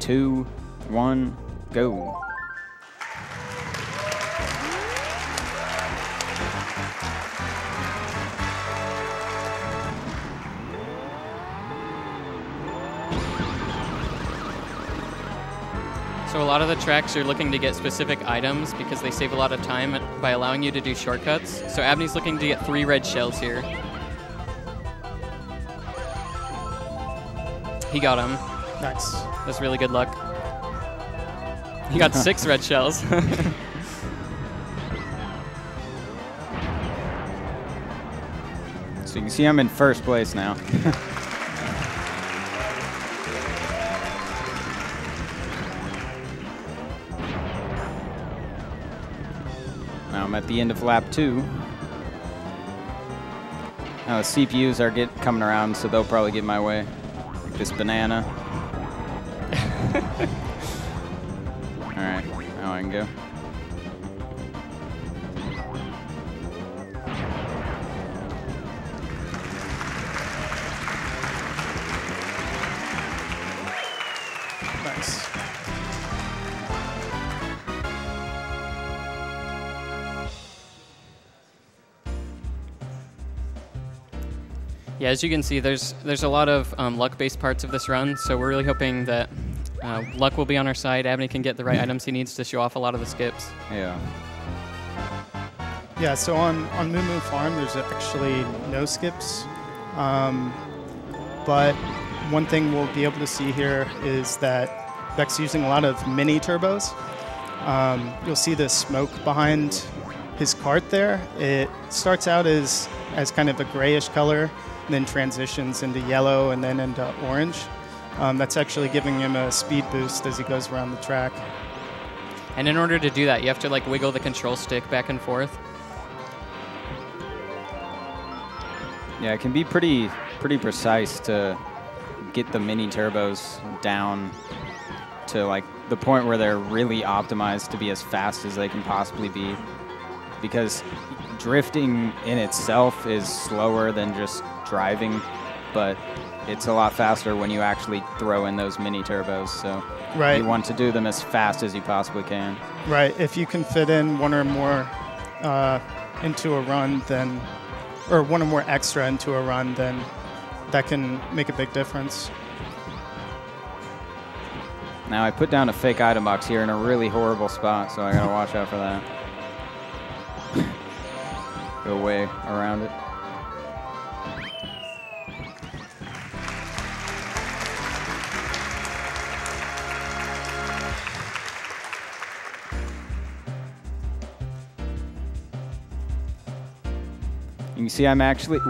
2, 1, go. So a lot of the tracks you're looking to get specific items because they save a lot of time by allowing you to do shortcuts. So Abney's looking to get 3 red shells here. He got him. Nice. That's really good luck. He got 6 red shells. So you can see I'm in first place now. Now I'm at the end of lap 2. Now the CPUs are coming around, so they'll probably get my way. Like this banana. All right, now I can go. Nice. Yeah, as you can see, there's a lot of luck-based parts of this run, so we're really hoping that luck will be on our side. Abney can get the right items he needs to show off a lot of the skips. Yeah. Yeah, so on Moo Moo Farm, there's actually no skips. But one thing we'll be able to see here is that Beck's using a lot of mini turbos. You'll see the smoke behind his cart there. It starts out as kind of a grayish color, and then transitions into yellow and then into orange. That's actually giving him a speed boost as he goes around the track. And in order to do that, you have to like wiggle the control stick back and forth. Yeah, it can be pretty precise to get the mini turbos down to like the point where they're really optimized to be as fast as they can possibly be. Because drifting in itself is slower than just driving, but it's a lot faster when you actually throw in those mini turbos. So right. You want to do them as fast as you possibly can. Right. If you can fit in one or more into a run, then, or one or more extra into a run, then that can make a big difference. Now I put down a fake item box here in a really horrible spot, so I gotta watch out for that. Go way around it. You can see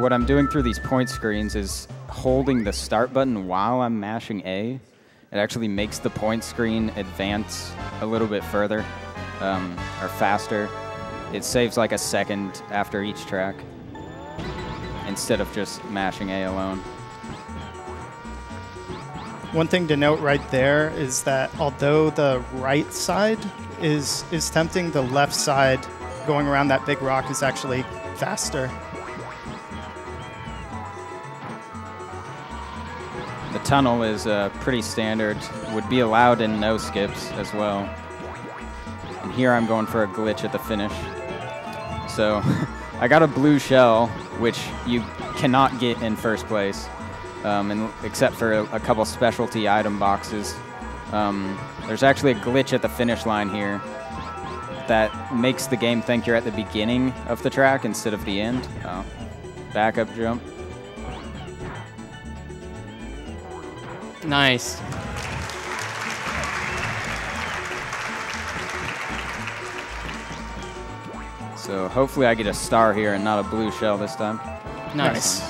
what I'm doing through these point screens is holding the start button while I'm mashing A. It actually makes the point screen advance a little bit further or faster. It saves like a second after each track instead of just mashing A alone. One thing to note right there is that although the right side is tempting, the left side going around that big rock is actually faster. The tunnel is pretty standard, would be allowed in no skips as well. And here I'm going for a glitch at the finish. So I got a blue shell, which you cannot get in first place, except for a couple specialty item boxes. There's actually a glitch at the finish line here that makes the game think you're at the beginning of the track instead of the end. Backup jump. Nice. So hopefully I get a star here and not a blue shell this time. Nice.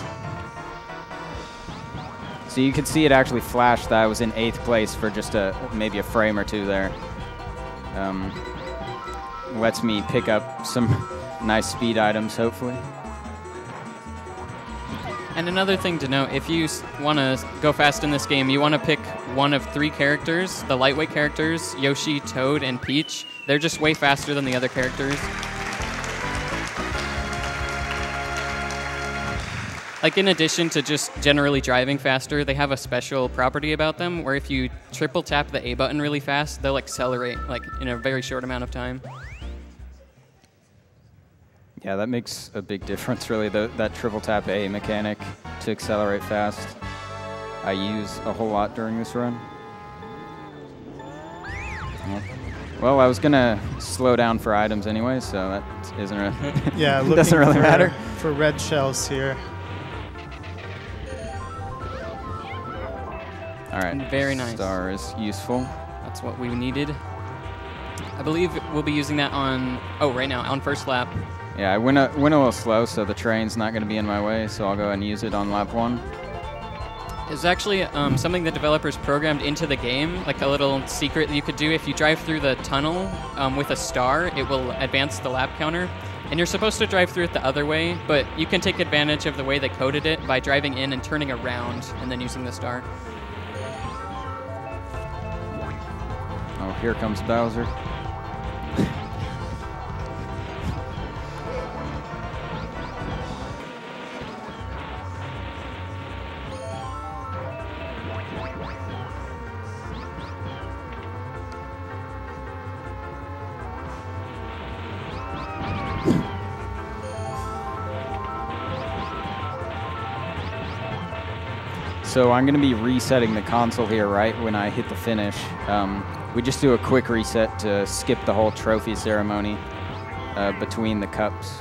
So you can see it actually flashed that I was in 8th place for just maybe a frame or two there. Lets me pick up some nice speed items, hopefully. And another thing to note, if you want to go fast in this game, you want to pick one of 3 characters, the lightweight characters, Yoshi, Toad, and Peach. They're just way faster than the other characters. like in addition to just generally driving faster, they have a special property about them where if you triple tap the A button really fast, they'll accelerate like in a very short amount of time. Yeah, that makes a big difference, really, that triple tap A mechanic to accelerate fast. I use a whole lot during this run. Well, I was going to slow down for items anyway, so that isn't really yeah, doesn't really matter. For red shells here. All right. Very nice. Star is useful. That's what we needed. I believe we'll be using that on, right now, on first lap. Yeah, I went a little slow, so the train's not going to be in my way, so I'll go ahead and use it on lap 1. It's actually something the developers programmed into the game, like a little secret that you could do. If you drive through the tunnel with a star, it will advance the lap counter. And you're supposed to drive through it the other way, but you can take advantage of the way they coded it by driving in and turning around and then using the star. Oh, here comes Bowser. So I'm going to be resetting the console here right when I hit the finish. We just do a quick reset to skip the whole trophy ceremony between the cups,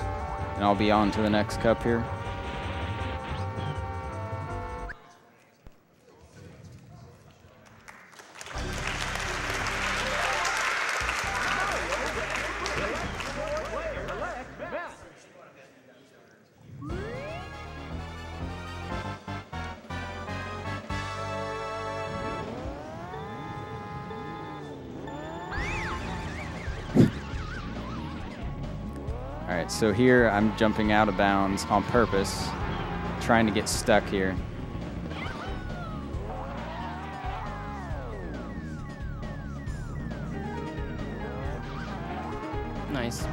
and I'll be on to the next cup here. All right, so here I'm jumping out of bounds on purpose, trying to get stuck here. Nice.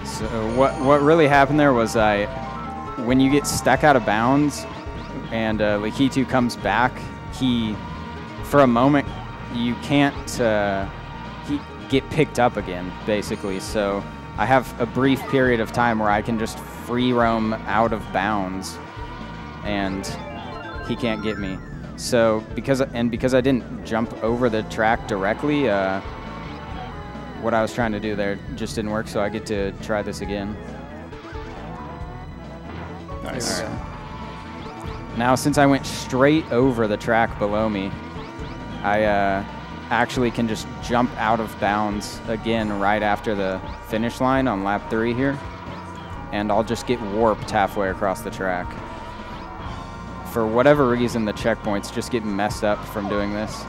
So what really happened there was when you get stuck out of bounds, and Lakitu comes back, for a moment, you can't get picked up again, basically. So I have a brief period of time where I can just free roam out of bounds, and he can't get me. So because I didn't jump over the track directly, what I was trying to do there just didn't work, so I get to try this again. Nice. All right. Now, since I went straight over the track below me, I actually can just jump out of bounds again right after the finish line on lap 3 here, and I'll just get warped halfway across the track. For whatever reason, the checkpoints just get messed up from doing this.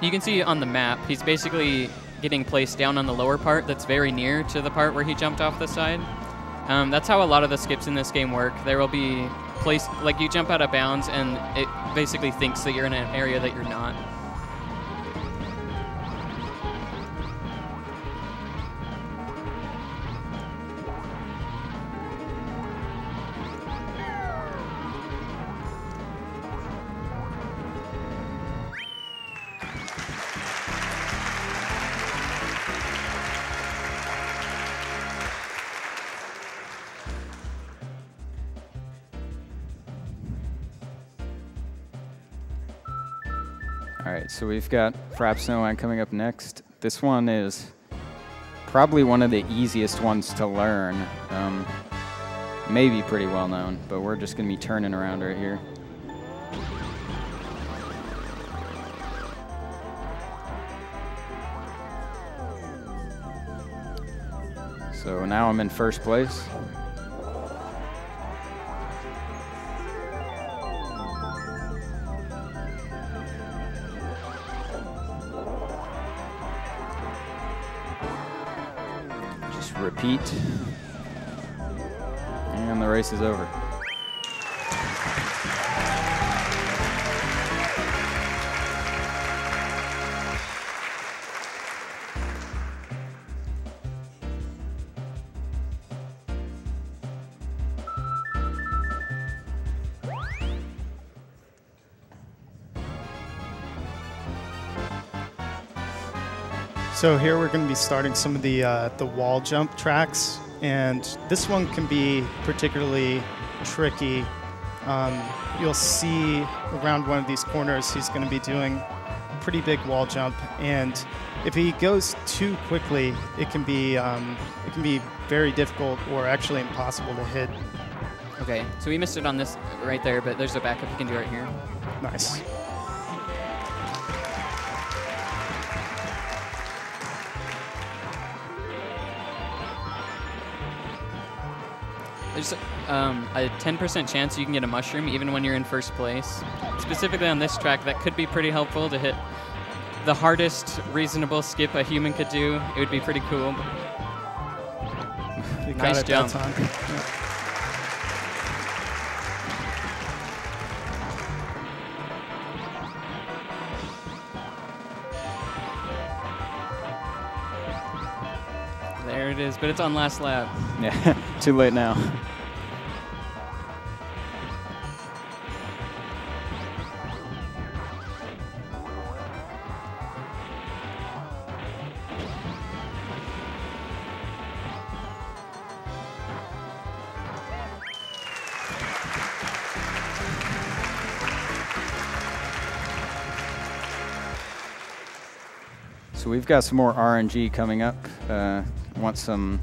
You can see on the map, he's basically getting placed down on the lower part that's very near to the part where he jumped off the side. That's how a lot of the skips in this game work. There will be like you jump out of bounds and it basically thinks that you're in an area that you're not. All right, so we've got Frap Snowline coming up next. This one is probably one of the easiest ones to learn. Maybe pretty well known, but we're just going to be turning around right here. So now I'm in first place. Repeat, and the race is over. So here we're going to be starting some of the wall jump tracks, and this one can be particularly tricky. You'll see around one of these corners he's going to be doing a pretty big wall jump, and if he goes too quickly, it can be very difficult or actually impossible to hit. Okay, so we missed it on this right there, but there's a backup you can do right here. Nice. There's a 10% chance you can get a mushroom even when you're in first place. Specifically on this track, that could be pretty helpful to hit the hardest reasonable skip a human could do. It would be pretty cool. You got Nice it jump. that time. Yeah. There it is, but it's on last lap. Yeah, too late now. So we've got some more RNG coming up. Want some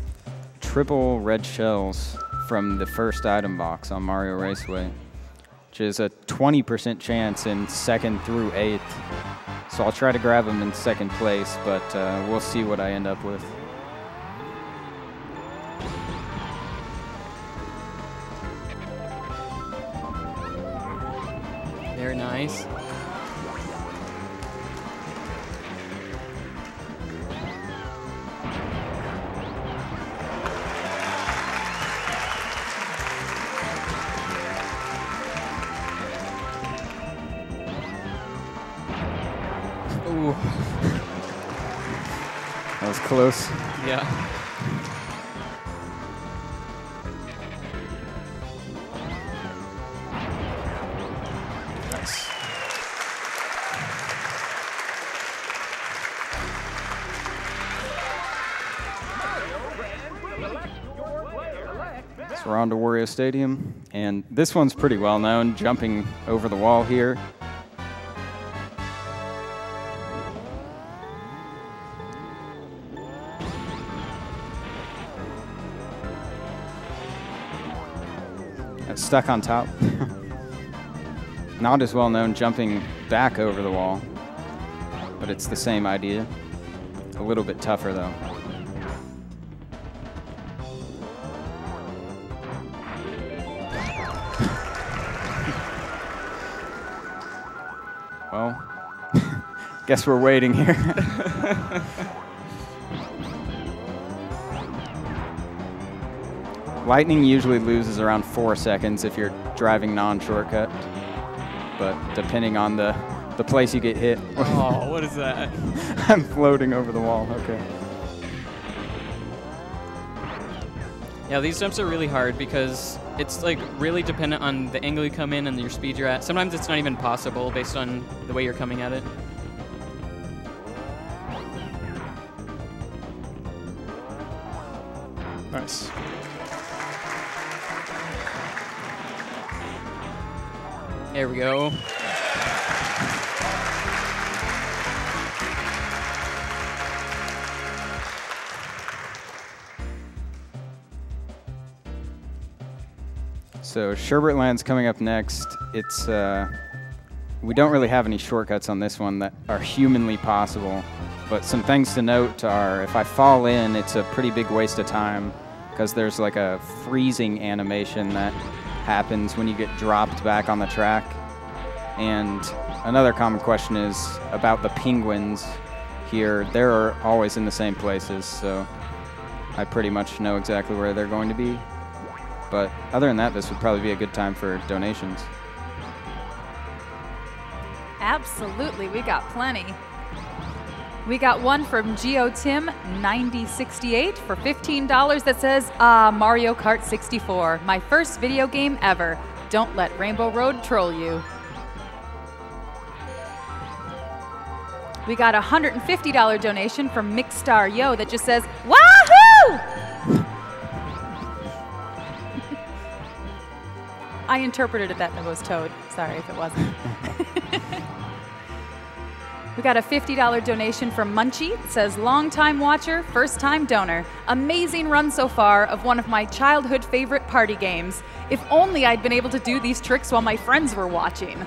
triple red shells from the first item box on Mario Raceway, which is a 20% chance in 2nd through 8th. So I'll try to grab them in 2nd place, but we'll see what I end up with. Very nice. Ooh. That was close. Yeah. Nice. So we're on to Wario Stadium, and this one's pretty well known, jumping over the wall here. That's stuck on top. Not as well known jumping back over the wall, but it's the same idea. A little bit tougher though. Well, guess we're waiting here. Lightning usually loses around 4 seconds if you're driving non-shortcut, but depending on the place you get hit. Oh, what is that? I'm floating over the wall, okay. Yeah, these jumps are really hard because it's like really dependent on the angle you come in and your speed you're at. Sometimes it's not even possible based on the way you're coming at it. Nice. There we go. So Sherbetland's coming up next. It's we don't really have any shortcuts on this one that are humanly possible, but some things to note are if I fall in, it's a pretty big waste of time because there's like a freezing animation that happens when you get dropped back on the track. And another common question is about the penguins here. They're always in the same places, so I pretty much know exactly where they're going to be. But other than that, this would probably be a good time for donations. Absolutely, we got plenty. We got one from GeoTim9068 for $15 that says, Mario Kart 64, my first video game ever. Don't let Rainbow Road troll you. We got a $150 donation from Mixstar Yo that just says, Wahoo! I interpreted it that it was Toad. Sorry if it wasn't. We got a $50 donation from Munchie. It says, long-time watcher, first-time donor. Amazing run so far of one of my childhood favorite party games. If only I'd been able to do these tricks while my friends were watching.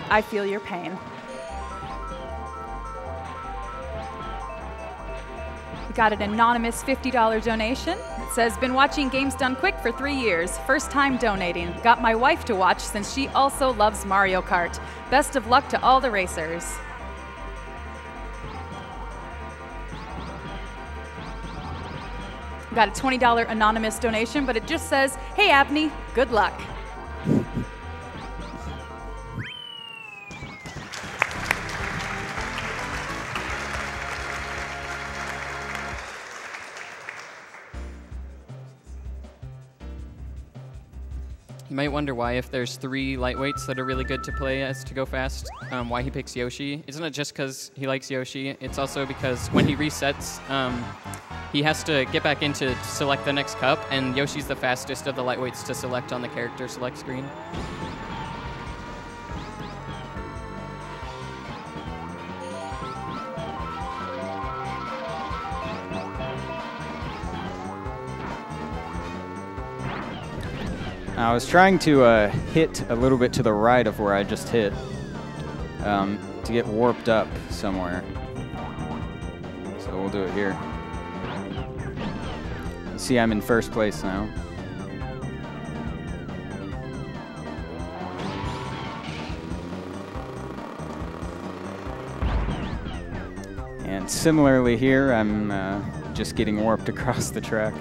I feel your pain. We got an anonymous $50 donation. It says, been watching Games Done Quick for 3 years. First time donating. Got my wife to watch since she also loves Mario Kart. Best of luck to all the racers. We got a $20 anonymous donation, but it just says, hey Abney, good luck. You might wonder why, if there's 3 lightweights that are really good to play as to go fast, why he picks Yoshi. Isn't it just because he likes Yoshi? It's also because when he resets, he has to get back in to select the next cup, and Yoshi's the fastest of the lightweights to select on the character select screen. I was trying to hit a little bit to the right of where I just hit to get warped up somewhere. So we'll do it here. You see, I'm in first place now. And similarly here, I'm just getting warped across the track.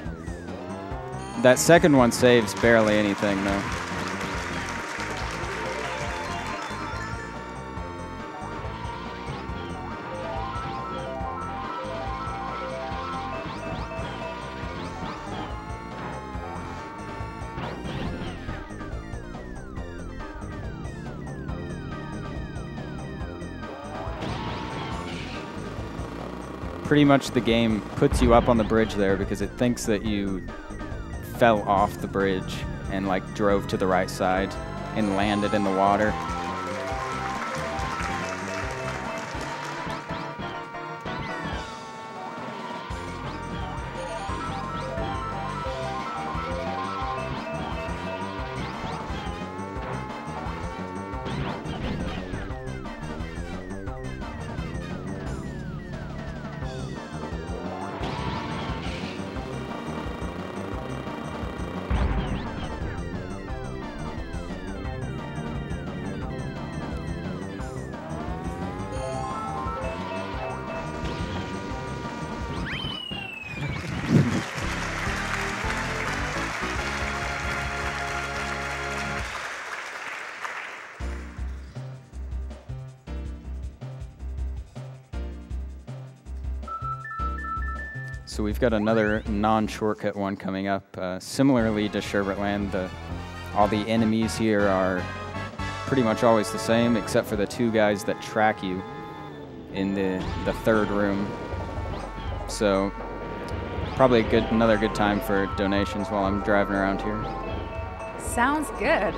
That second one saves barely anything, though. Pretty much the game puts you up on the bridge there because it thinks that you fell off the bridge and like drove to the right side and landed in the water. So we've got another non-shortcut one coming up. Similarly to Sherbetland, all the enemies here are pretty much always the same, except for the 2 guys that track you in the 3rd room. So probably another good time for donations while I'm driving around here. Sounds good.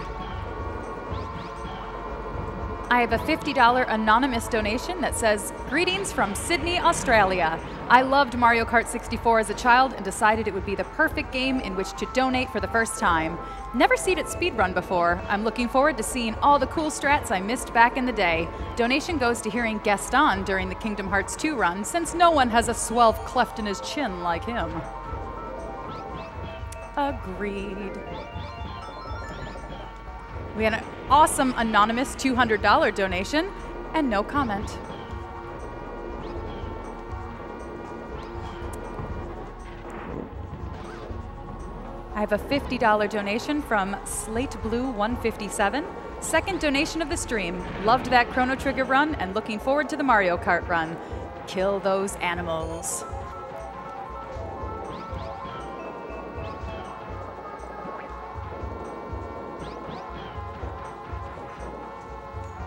I have a $50 anonymous donation that says, greetings from Sydney, Australia. I loved Mario Kart 64 as a child and decided it would be the perfect game in which to donate for the first time. Never seen it speedrun before. I'm looking forward to seeing all the cool strats I missed back in the day. Donation goes to hearing Gaston during the Kingdom Hearts 2 run, since no one has a swell cleft in his chin like him. Agreed. We had an awesome anonymous $200 donation and no comment. I have a $50 donation from Slate Blue 157. Second donation of the stream. Loved that Chrono Trigger run and looking forward to the Mario Kart run. Kill those animals.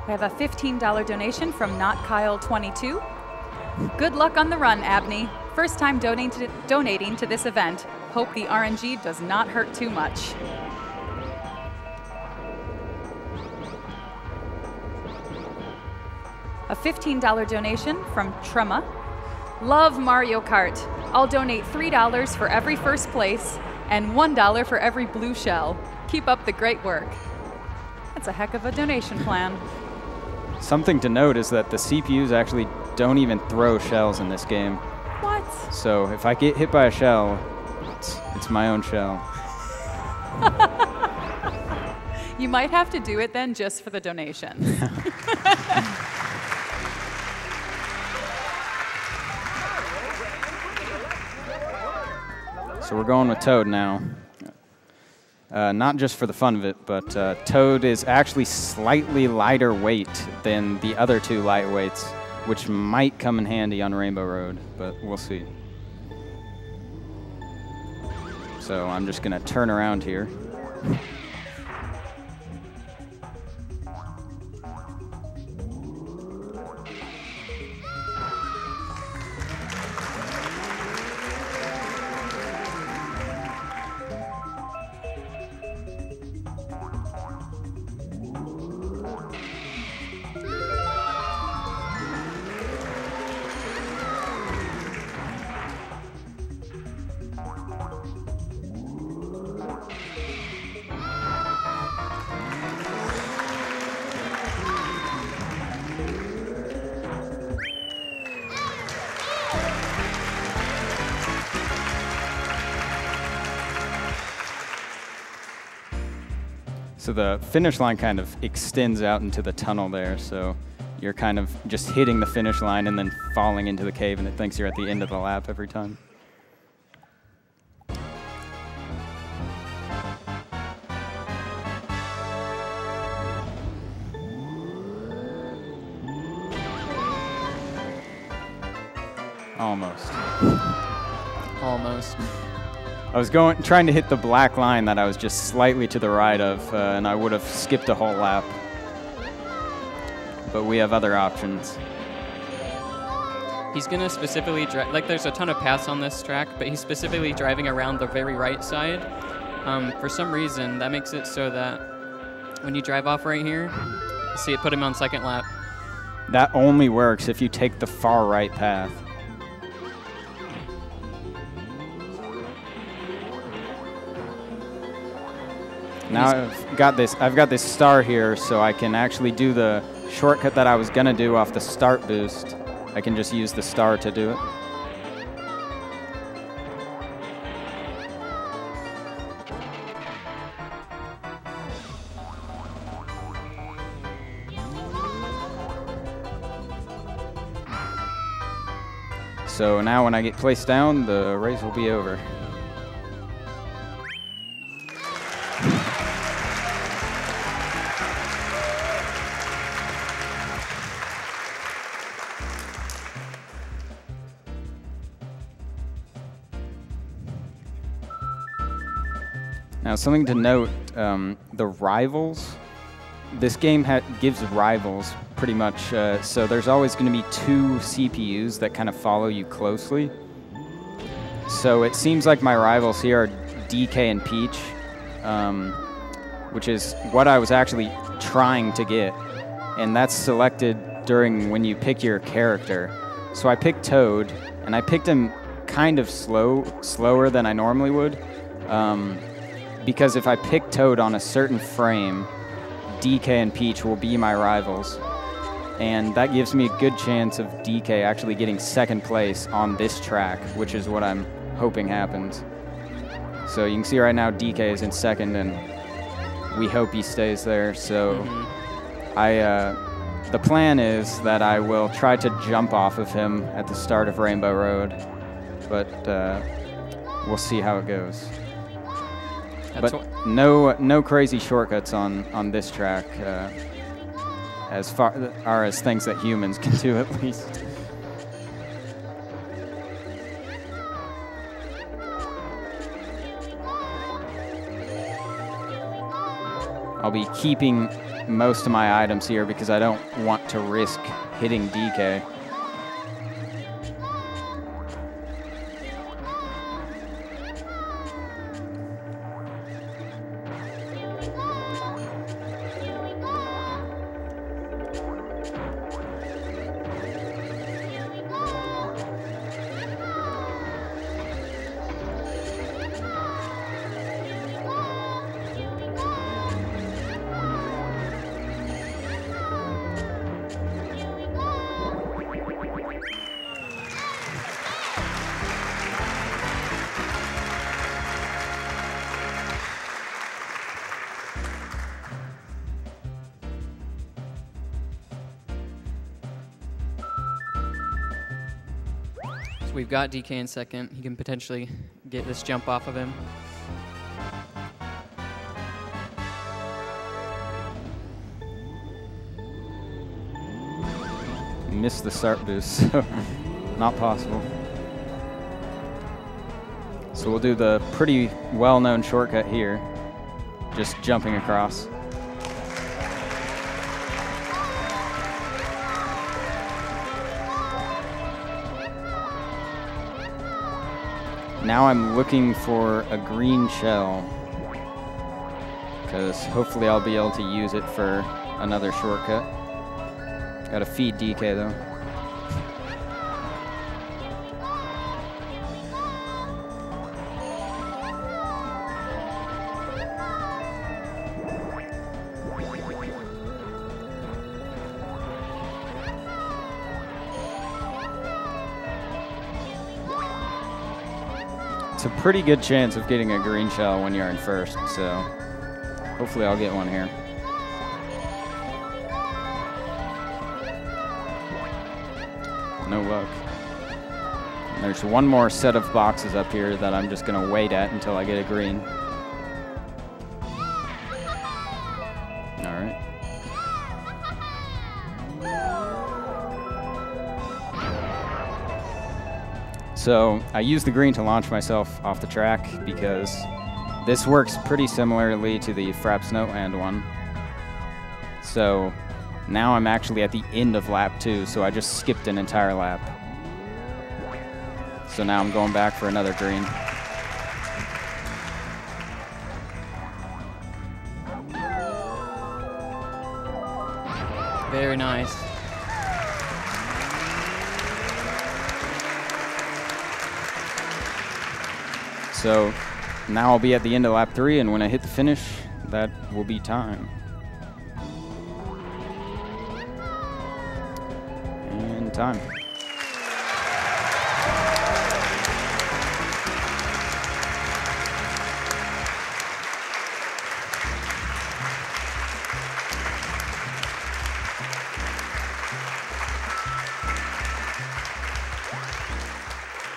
We have a $15 donation from NotKyle22. Good luck on the run, Abney. First time donating to this event. Hope the RNG does not hurt too much. A $15 donation from Trema. Love Mario Kart. I'll donate $3 for every first place and $1 for every blue shell. Keep up the great work. That's a heck of a donation plan. Something to note is that the CPUs actually don't even throw shells in this game. What? So if I get hit by a shell, it's my own shell. You might have to do it then just for the donations. So we're going with Toad now. Not just for the fun of it, but Toad is actually slightly lighter weight than the other two lightweights, which might come in handy on Rainbow Road, but we'll see. So I'm just going to turn around here. So the finish line kind of extends out into the tunnel there, so you're kind of just hitting the finish line and then falling into the cave, and it thinks you're at the end of the lap every time. Almost. Almost. I was trying to hit the black line that I was just slightly to the right of, and I would have skipped a whole lap. But we have other options. He's going to specifically drive, like there's a ton of paths on this track, but he's specifically driving around the very right side. For some reason, that makes it so that when you drive off right here, see it put him on second lap. That only works if you take the far right path. Now I've got this star here, so I can actually do the shortcut that I was gonna do off the start boost. I can just use the star to do it. So now when I get placed down, the race will be over. Now, something to note, the rivals, this game gives rivals pretty much, so there's always going to be two CPUs that kind of follow you closely. So it seems like my rivals here are DK and Peach, which is what I was actually trying to get, and that's selected during when you pick your character. So I picked Toad, and I picked him kind of slower than I normally would. Because if I pick Toad on a certain frame, DK and Peach will be my rivals. And that gives me a good chance of DK actually getting second place on this track, which is what I'm hoping happens. So you can see right now DK is in second, and we hope he stays there. So the plan is that I will try to jump off of him at the start of Rainbow Road, but we'll see how it goes. But no crazy shortcuts on this track, as far as things that humans can do at least. I'll be keeping most of my items here because I don't want to risk hitting DK. So we've got DK in second. He can potentially get this jump off of him. Missed the start boost, so not possible. So we'll do the pretty well-known shortcut here, just jumping across. Now I'm looking for a green shell, because hopefully I'll be able to use it for another shortcut. Gotta feed DK though. It's a pretty good chance of getting a green shell when you're in first, so hopefully I'll get one here. No luck. And there's one more set of boxes up here that I'm just gonna wait at until I get a green. All right. So I used the green to launch myself off the track because this works pretty similarly to the Fraps Noteland one. So now I'm actually at the end of lap 2, so I just skipped an entire lap. So now I'm going back for another green. Very nice. So now I'll be at the end of lap 3, and when I hit the finish, that will be time. And time.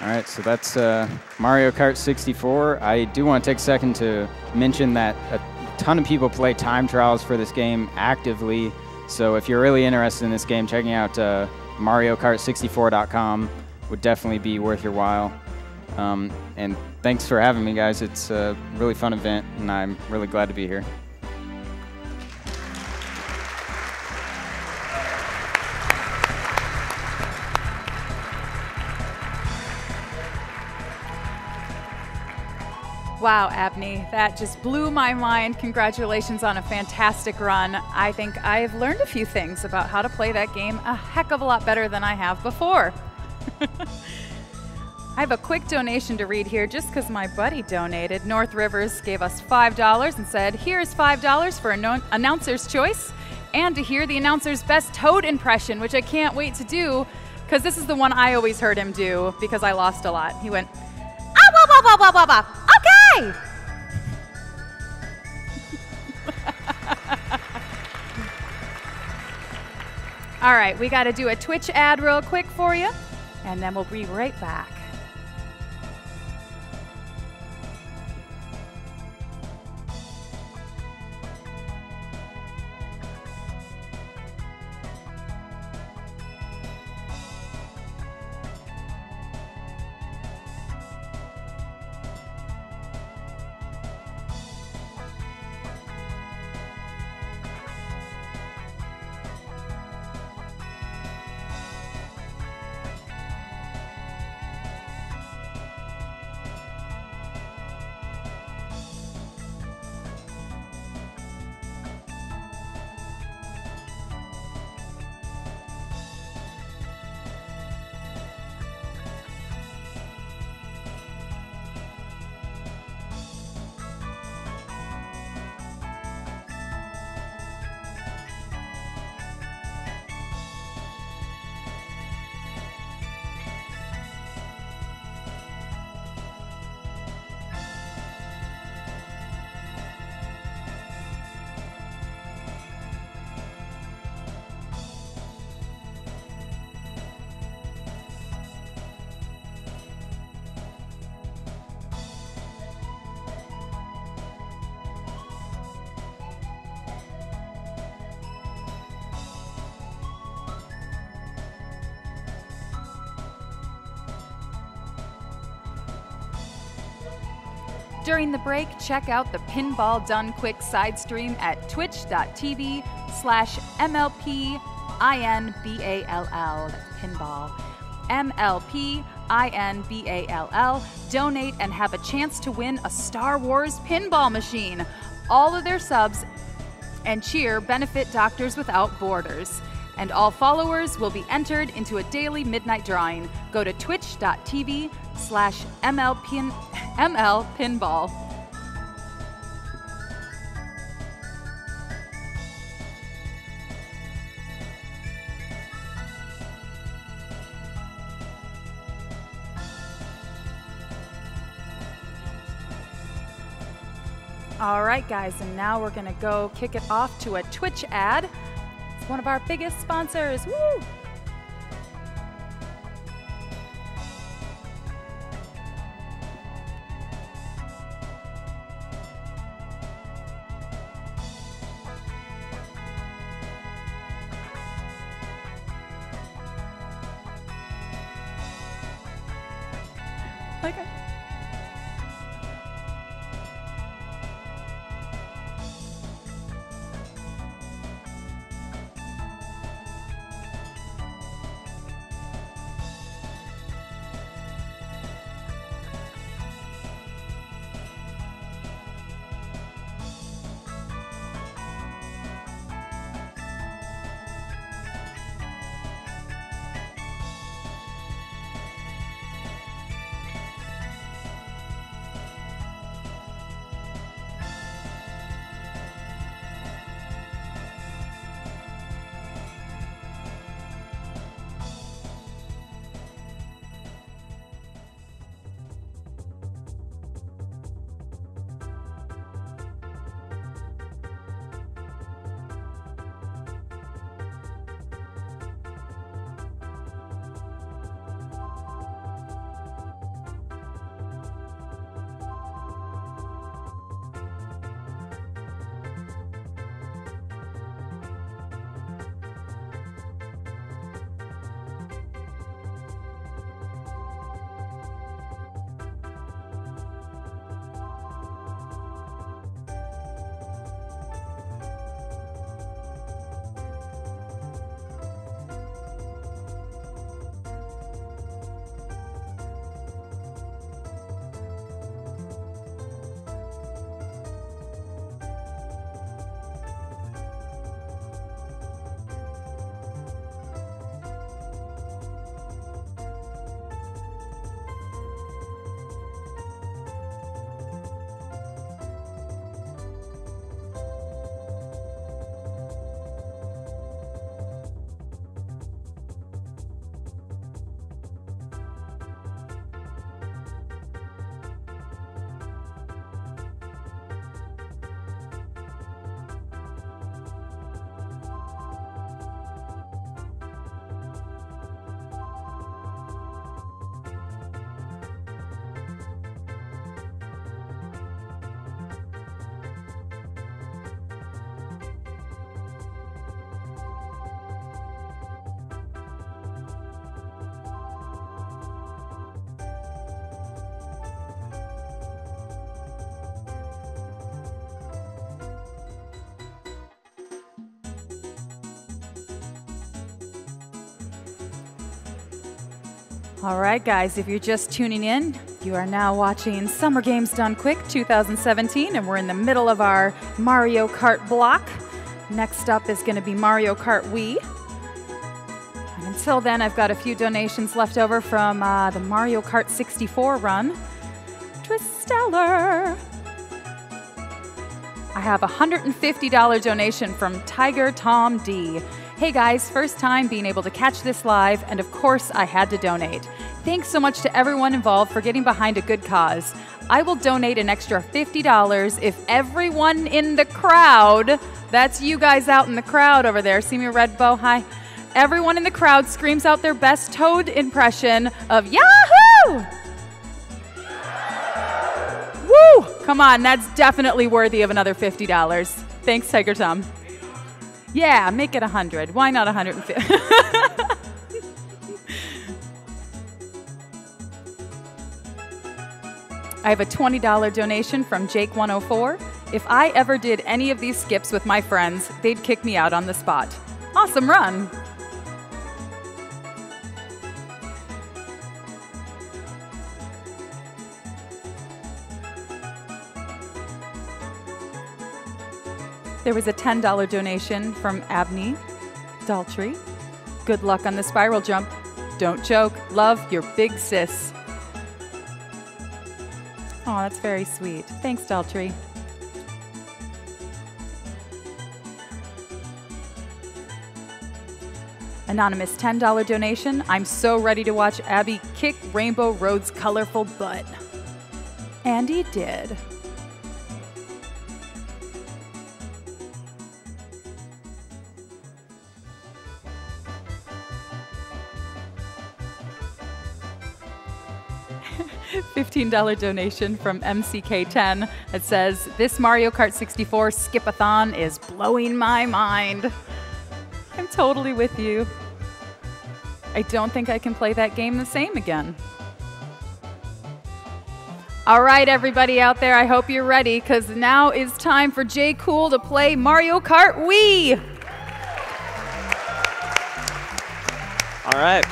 All right, so that's Mario Kart 64. I do want to take a second to mention that a ton of people play time trials for this game actively. So if you're really interested in this game, checking out MarioKart64.com would definitely be worth your while. And thanks for having me, guys. It's a really fun event, and I'm really glad to be here. Wow, Abney, that just blew my mind. Congratulations on a fantastic run. I think I've learned a few things about how to play that game a heck of a lot better than I have before. I have a quick donation to read here just because my buddy donated. North Rivers gave us $5 and said, here's $5 for an announcer's choice and to hear the announcer's best Toad impression, which I can't wait to do because this is the one I always heard him do because I lost a lot. He went, ah, blah, blah, blah, blah, blah, blah. Okay! All right, we got to do a Twitch ad real quick for you, and then we'll be right back. During the break, check out the Pinball Done Quick side stream at twitch.tv/MLPINBALL. That's pinball. MLPINBALL. Donate and have a chance to win a Star Wars pinball machine. All of their subs and cheer benefit Doctors Without Borders. And all followers will be entered into a daily midnight drawing. Go to twitch.tv/MLPinball. All right, guys, and now we're gonna go kick it off to a Twitch ad. It's one of our biggest sponsors. Woo! Okay. All right, guys, if you're just tuning in, you are now watching Summer Games Done Quick 2017, and we're in the middle of our Mario Kart block. Next up is going to be Mario Kart Wii. And until then, I've got a few donations left over from the Mario Kart 64 run. Twisteller. I have a $150 donation from Tiger Tom D. Hey guys, first time being able to catch this live, and of course I had to donate. Thanks so much to everyone involved for getting behind a good cause. I will donate an extra $50 if everyone in the crowd, that's you guys out in the crowd over there, see me red bow, hi. Everyone in the crowd screams out their best Toad impression of Yahoo! Woo! Come on, that's definitely worthy of another $50. Thanks, Tiger Tom. Yeah, make it 100. Why not 150? I have a $20 donation from Jake104. If I ever did any of these skips with my friends, they'd kick me out on the spot. Awesome run. There was a $10 donation from abney317. Good luck on the spiral jump. Don't choke. Love, your big sis. Oh, that's very sweet. Thanks, Daltrey. Anonymous $10 donation. I'm so ready to watch Abby kick Rainbow Road's colorful butt. And he did. $15 donation from MCK10 that says, this Mario Kart 64 skip-a-thon is blowing my mind. I'm totally with you. I don't think I can play that game the same again. All right, everybody out there, I hope you're ready, because now is time for J. Cool to play Mario Kart Wii. All right.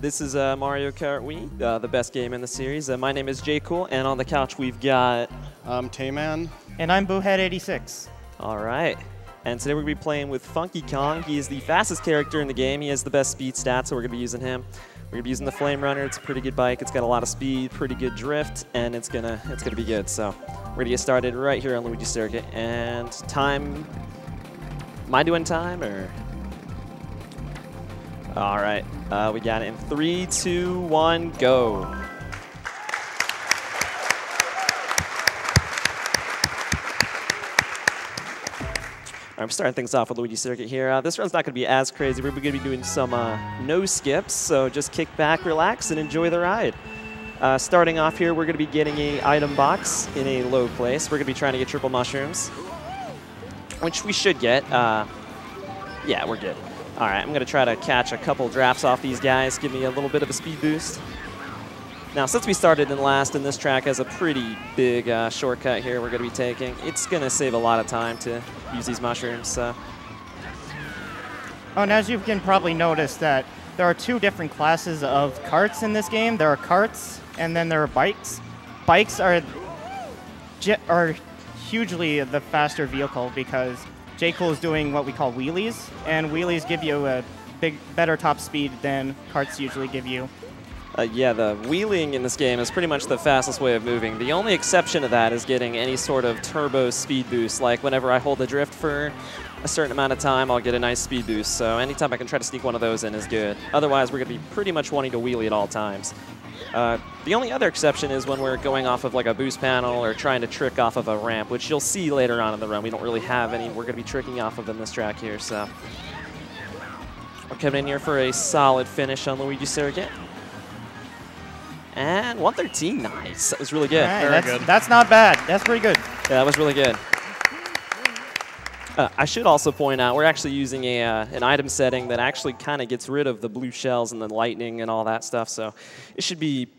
This is Mario Kart Wii, the best game in the series. My name is J. Cool, and on the couch we've got... Tayman. And I'm Boohead86. All right. And today we're going to be playing with Funky Kong. He is the fastest character in the game. He has the best speed stats, so we're going to be using him. We're going to be using the Flame Runner. It's a pretty good bike. It's got a lot of speed, pretty good drift, and it's gonna be good. So we're going to get started right here on Luigi Circuit. And time... Am I doing time, or...? All right, we got it in 3, 2, 1, go. I'm starting things off with Luigi Circuit here. This run's not going to be as crazy. We're going to be doing some no skips, so just kick back, relax, and enjoy the ride. Starting off here, we're going to be getting an item box in a low place. We're going to be trying to get triple mushrooms, which we should get. Yeah, we're good. All right, I'm going to try to catch a couple drafts off these guys, give me a little bit of a speed boost. Now, since we started in last, and this track has a pretty big shortcut here we're going to be taking, it's going to save a lot of time to use these mushrooms. So. Oh, and as you can probably notice that there are two different classes of karts in this game. There are karts, and then there are bikes. Bikes are hugely the faster vehicle because J. Cool is doing what we call wheelies, and wheelies give you a better top speed than karts usually give you. Yeah, the wheeling in this game is pretty much the fastest way of moving. The only exception to that is getting any sort of turbo speed boost. Like whenever I hold the drift for a certain amount of time, I'll get a nice speed boost. So anytime I can try to sneak one of those in is good. Otherwise, we're going to be pretty much wanting to wheelie at all times. The only other exception is when we're going off of like a boost panel or trying to trick off of a ramp, which you'll see later on in the run. We don't really have any we're going to be tricking off of in this track here. So we're coming in here for a solid finish on Luigi Circuit. And 113, nice. That was really good. Right, that's not bad. That's pretty good. Yeah, that was really good. I should also point out, we're actually using an item setting that actually kind of gets rid of the blue shells and the lightning and all that stuff, so it should be